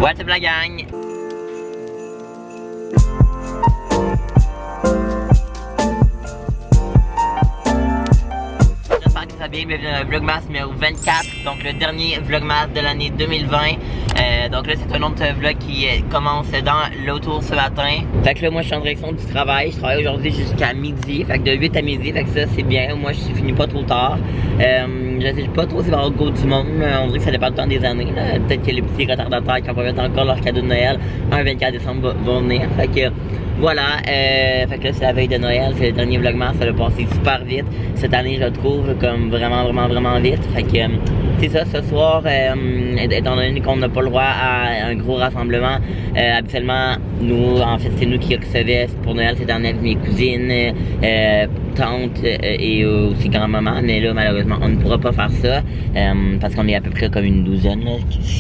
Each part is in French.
What's up la gang? J'espère que ça va bien, bienvenue dans le Vlogmas numéro 24, donc le dernier Vlogmas de l'année 2020. Donc là c'est un autre vlog qui commence dans l'auto ce matin. Fait que là moi je suis en direction du travail, je travaille aujourd'hui jusqu'à midi, fait que de 8 à midi, fait que ça c'est bien, moi je suis fini pas trop tard. Je sais pas trop si va y avoir go du monde, on dirait que ça dépend du temps des années. Peut-être que les petits retardataires qui ont pas fait encore leur cadeau de Noël, un 24 décembre vont venir. Fait que voilà, fait que là c'est la veille de Noël, c'est le dernier Vlogmas, ça va passer super vite. Cette année je le trouve comme vraiment vite. Fait que c'est ça, ce soir, étant donné qu'on n'a pas le droit à un gros rassemblement, habituellement nous, en fait c'est nous qui recevaient pour Noël cette année avec mes cousines, tantes et aussi grand-maman, mais là malheureusement on ne pourra pas faire ça parce qu'on est à peu près comme une douzaine là,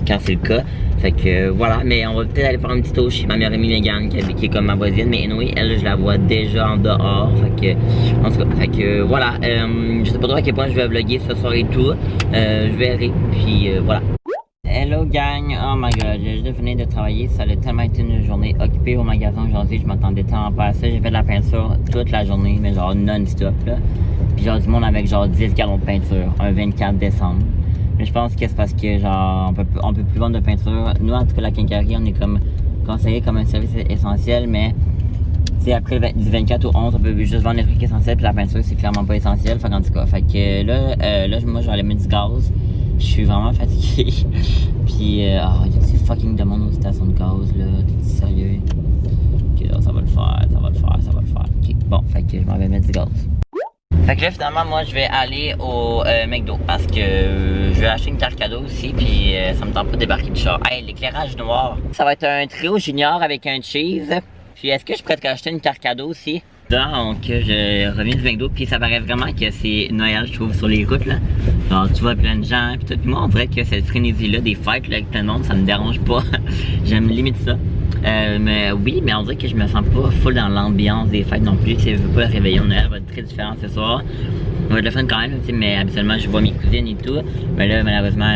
quand c'est le cas. Fait que voilà, mais on va peut-être aller faire un petit tour chez ma meilleure amie Megan qui est comme ma voisine, mais anyway, elle je la vois déjà en dehors. Fait que, en tout cas, fait que voilà, je sais pas trop à quel point je vais vlogger ce soir et tout. Je verrai, puis voilà. Hello gang, oh my god, j'ai juste fini de travailler, ça a tellement été une journée occupée au magasin aujourd'hui, je m'attendais tellement pas à ça, j'ai fait de la peinture toute la journée, mais genre non-stop là. Puis genre du monde avec genre 10 gallons de peinture, un 24 décembre. Mais je pense que c'est parce que genre on peut plus vendre de peinture. Nous en tout cas la quincaillerie on est comme conseillé comme un service essentiel, mais c'est après du 24 au 11 on peut juste vendre les trucs essentiels puis la peinture c'est clairement pas essentiel. Fait en tout cas, fait que là moi je vais aller mettre du gaz. Je suis vraiment fatigué. Puis il y a du fucking de monde aux stations de gaz là, t'es sérieux? Ok, là, ça va le faire. Ok, bon, fait que je m'en vais mettre du gaz. Fait que là finalement moi je vais aller au McDo parce que je vais acheter une carte cadeau aussi puis ça me tente pas de débarquer du char. Hey, l'éclairage noir. Ça va être un trio junior avec un cheese. Puis est-ce que je pourrais t'acheter une carte cadeau aussi? Donc je reviens du McDo puis ça paraît vraiment que c'est Noël je trouve sur les routes là. Genre tu vois plein de gens puis tout. Puis moi on dirait que cette frénésie là des fêtes là, avec plein de monde ça me dérange pas. J'aime limite ça. Mais oui, mais on dirait que je me sens pas full dans l'ambiance des fêtes non plus. Tu sais, je veux pas le réveillon de Noël va être très différent ce soir. On va être le fun quand même, tu sais, mais habituellement je vois mes cousines et tout. Mais là, malheureusement,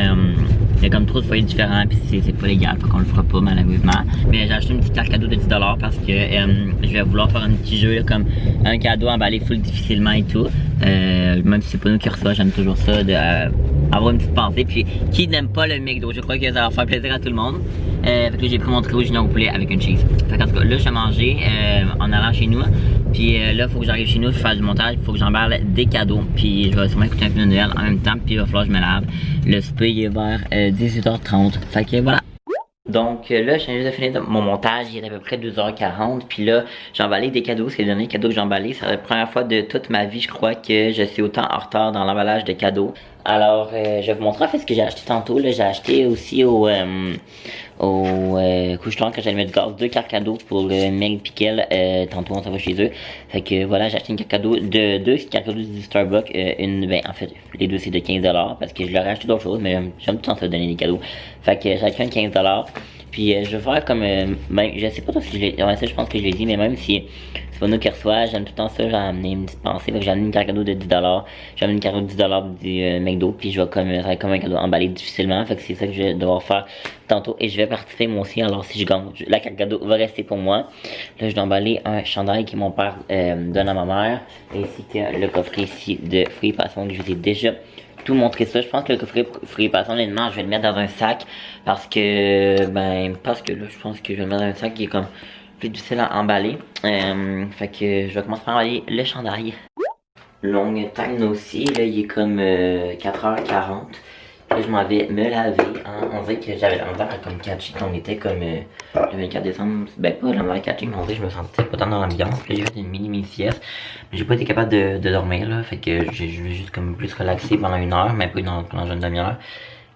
il y a comme trop de foyers différents, puis c'est pas légal, fait qu'on le fera pas malheureusement. Mais j'ai acheté une petite carte cadeau de 10$ parce que je vais vouloir faire un petit jeu là, comme un cadeau emballé full difficilement et tout. Même si c'est pas nous qui reçoit, j'aime toujours ça de avoir une petite pensée. Puis qui n'aime pas le McDo, je crois que ça va faire plaisir à tout le monde. Fait que j'ai pris mon trio junior au poulet avec une cheese. Fait qu'en tout cas, là je vais manger en allant chez nous. Puis là, faut que j'arrive chez nous, je fasse du montage, faut que j'emballe des cadeaux. Puis je vais sûrement écouter un film de Noël en même temps, puis il va falloir que je me lave. Le souper il est vers 18h30. Fait que voilà. Donc là, je viens juste de finir mon montage, il est à peu près 2h40. Puis là, j'ai emballé des cadeaux, c'est le dernier cadeau que j'ai emballé. C'est la première fois de toute ma vie, je crois, que je suis autant en retard dans l'emballage de cadeaux. Alors, je vais vous montrer en fait ce que j'ai acheté tantôt. Là, j'ai acheté aussi au couche-tard quand j'allais mettre du gaz 2 cartes cadeaux pour le Meg Piquel. Tantôt, on s'en va chez eux. Fait que voilà, j'ai acheté une carte cadeau de 2 cartes cadeaux du Starbucks. En fait, les deux c'est de 15$ parce que je leur ai acheté d'autres choses, mais j'aime tout le temps ça donner des cadeaux. Fait que j'ai acheté un 15$. Puis je vais faire comme, même, je sais pas si je l'ai, ouais, ça je pense que je l'ai dit, mais même si c'est pas nous qui reçoit, j'aime tout le temps ça, j'ai amené une petite pensée, j'ai amené une carte cadeau de 10$, j'ai amené une carte cadeau de 10$ du McDo, puis je vais comme, ça va être comme un cadeau emballé difficilement, fait que c'est ça que je vais devoir faire tantôt, et je vais participer moi aussi, alors si je gagne, la carte cadeau va rester pour moi. Là je dois emballer un chandail que mon père donne à ma mère, ainsi que le coffret ici de fruits passants que je vous ai déjà tout montrer ça. Je pense que le coffret fruits et passants, honnêtement, je vais le mettre dans un sac parce que là, je pense que je vais le mettre dans un sac qui est comme plus difficile à emballer. Fait que je vais commencer par emballer le chandail. Longue time aussi, là, il est comme 4h40. Là, je m'en vais me laver. Hein. On dirait que j'avais l'envers à comme catcher qu'on était comme le 24 décembre. Ben, pas l'envers catcher, mais on dirait que je me sentais pas tant dans l'ambiance. Puis j'ai fait une mini sieste. Mais j'ai pas été capable de dormir là. Fait que je vais juste comme plus relaxer pendant 1 heure, mais pas pendant une demi-heure.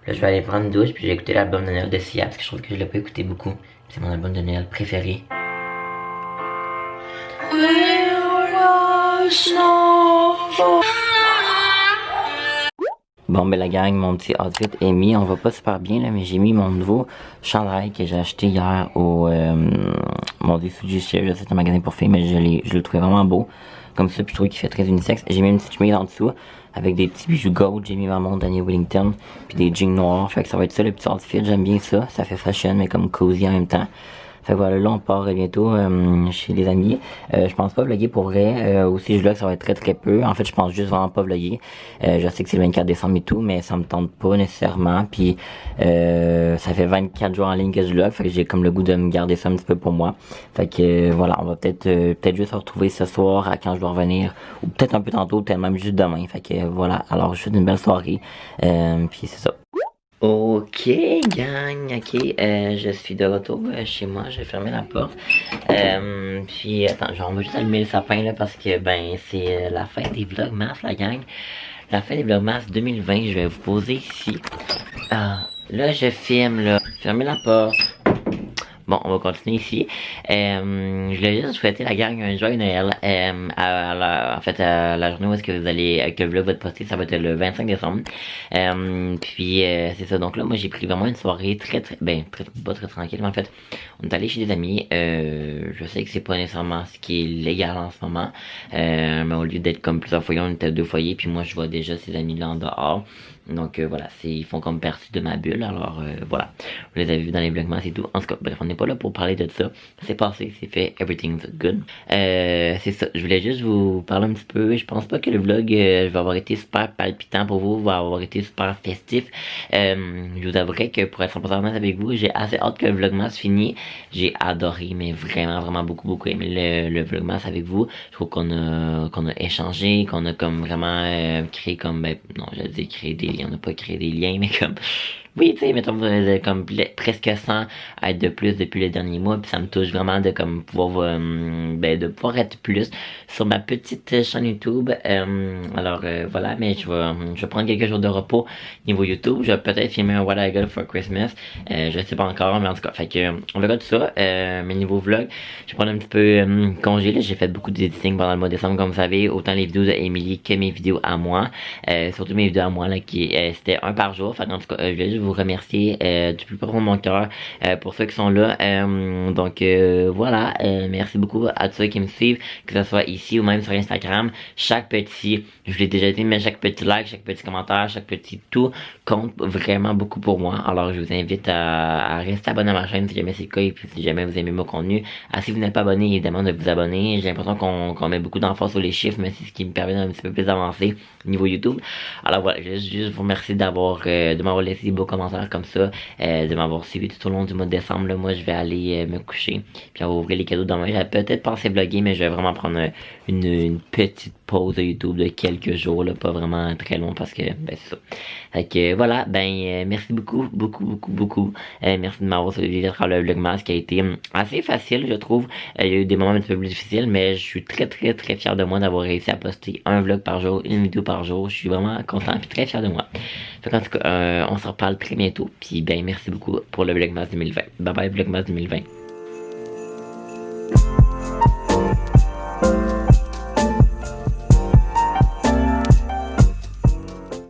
Là, je vais aller prendre une douche. Puis j'ai écouté l'album de Noël de Sia parce que je trouve que je l'ai pas écouté beaucoup. C'est mon album de Noël préféré. Bon ben la gang, mon petit outfit est mis, on va pas super bien là, mais j'ai mis mon nouveau chandail que j'ai acheté hier au mon des Fuji-Share, c'est un magasin pour filles, mais je le trouvais vraiment beau. Comme ça, puis je trouve qu'il fait très unisexe. J'ai mis une petite chemise en dessous avec des petits bijoux gold, j'ai mis ma montre Daniel Wellington, puis des jeans noirs, fait que ça va être ça le petit outfit, j'aime bien ça fait fashion mais comme cozy en même temps. Fait que voilà, là on part bientôt chez les amis. Je pense pas vlogger pour vrai. Aussi je vlog ça va être très très peu. En fait je pense juste vraiment pas vlogger. Je sais que c'est le 24 décembre et tout, mais ça me tente pas nécessairement. Puis ça fait 24 jours en ligne que je vlog. Fait que j'ai comme le goût de me garder ça un petit peu pour moi. Fait que voilà, on va peut-être juste se retrouver ce soir à quand je dois revenir. Ou peut-être un peu tantôt, peut-être même juste demain. Fait que voilà, alors je vous souhaite une belle soirée. Puis c'est ça. Ok gang, ok, je suis de retour chez moi, j'ai fermé la porte. Puis attends, on va juste allumer le sapin là parce que ben c'est la fin des Vlogmas la gang. La fin des Vlogmas 2020, je vais vous poser ici. Là je filme là, fermez la porte. Bon, on va continuer ici. Je voulais juste souhaiter la gang un joyeux Noël. En fait, à la journée où est-ce que vous allez, que le vlog va être posté, ça va être le 25 décembre. Puis c'est ça. Donc là, moi, j'ai pris vraiment une soirée pas très tranquille, mais en fait, on est allé chez des amis. Je sais que c'est pas nécessairement ce qui est légal en ce moment. Mais au lieu d'être comme plusieurs foyers, on était 2 foyers. Puis moi, je vois déjà ces amis-là en dehors. Donc voilà, ils font comme partie de ma bulle, alors voilà, vous les avez vus dans les vlogmas et tout. En tout cas, bref, on n'est pas là pour parler de ça. C'est passé, c'est fait, everything's good. C'est ça, je voulais juste vous parler un petit peu. Je pense pas que le vlog va avoir été super palpitant pour vous, va avoir été super festif. Je vous avouerai que pour être 100% honnête avec vous, j'ai assez hâte que le vlogmas finisse. J'ai adoré, mais vraiment beaucoup aimé le vlogmas avec vous. Je trouve qu'on a échangé, qu'on a comme vraiment créé comme, non, j'allais dire créer des liens, on n'a pas créé des liens, mais comme, oui, tu sais, mettons, comme presque 100 à être de plus depuis les derniers mois, puis ça me touche vraiment de comme pouvoir, de pouvoir être plus sur ma petite chaîne YouTube. Alors voilà, mais je vais prendre quelques jours de repos niveau YouTube. Je vais peut-être filmer un What I Got for Christmas. Je sais pas encore, mais en tout cas, fait que on verra tout ça. Mais niveau vlog, je vais prendre un petit peu congé. Là, j'ai fait beaucoup d'editing pendant le mois de décembre, comme vous savez, autant les vidéos de Emily que mes vidéos à moi. Surtout mes vidéos à moi là, qui c'était un par jour. Fait en tout cas, je voulais juste vous remercier du plus profond de mon cœur pour ceux qui sont là. Donc voilà, merci beaucoup à tous ceux qui me suivent, que ce soit ici ou même sur Instagram. Chaque petit, je l'ai déjà dit, mais chaque petit like, chaque petit commentaire, chaque petit tout compte vraiment beaucoup pour moi. Alors je vous invite à rester abonné à ma chaîne si jamais c'est le cas et puis si jamais vous aimez mon contenu. Si vous n'êtes pas abonné, évidemment de vous abonner. J'ai l'impression qu'on met beaucoup d'emphase sur les chiffres, mais c'est ce qui me permet d'un petit peu plus d'avancer niveau YouTube. Alors voilà, je veux juste vous remercier de m'avoir laissé des beaux commentaires comme ça, de m'avoir suivi tout au long du mois de décembre. Là, moi je vais aller me coucher, puis on va ouvrir les cadeaux demain. J'avais peut-être pensé vlogger, mais je vais vraiment prendre une petite pause de YouTube de quelques jours, là, pas vraiment très long parce que c'est ça. Fait que voilà, merci beaucoup. Merci de m'avoir suivi à le vlogmas qui a été assez facile, je trouve. Il y a eu des moments un petit peu plus difficiles, mais je suis très fier de moi d'avoir réussi à poster un vlog par jour, une vidéo par jour. Je suis vraiment content et très fier de moi. Fait qu'en tout cas, on se reparle très bientôt. Puis merci beaucoup pour le vlogmas 2020. Bye bye vlogmas 2020.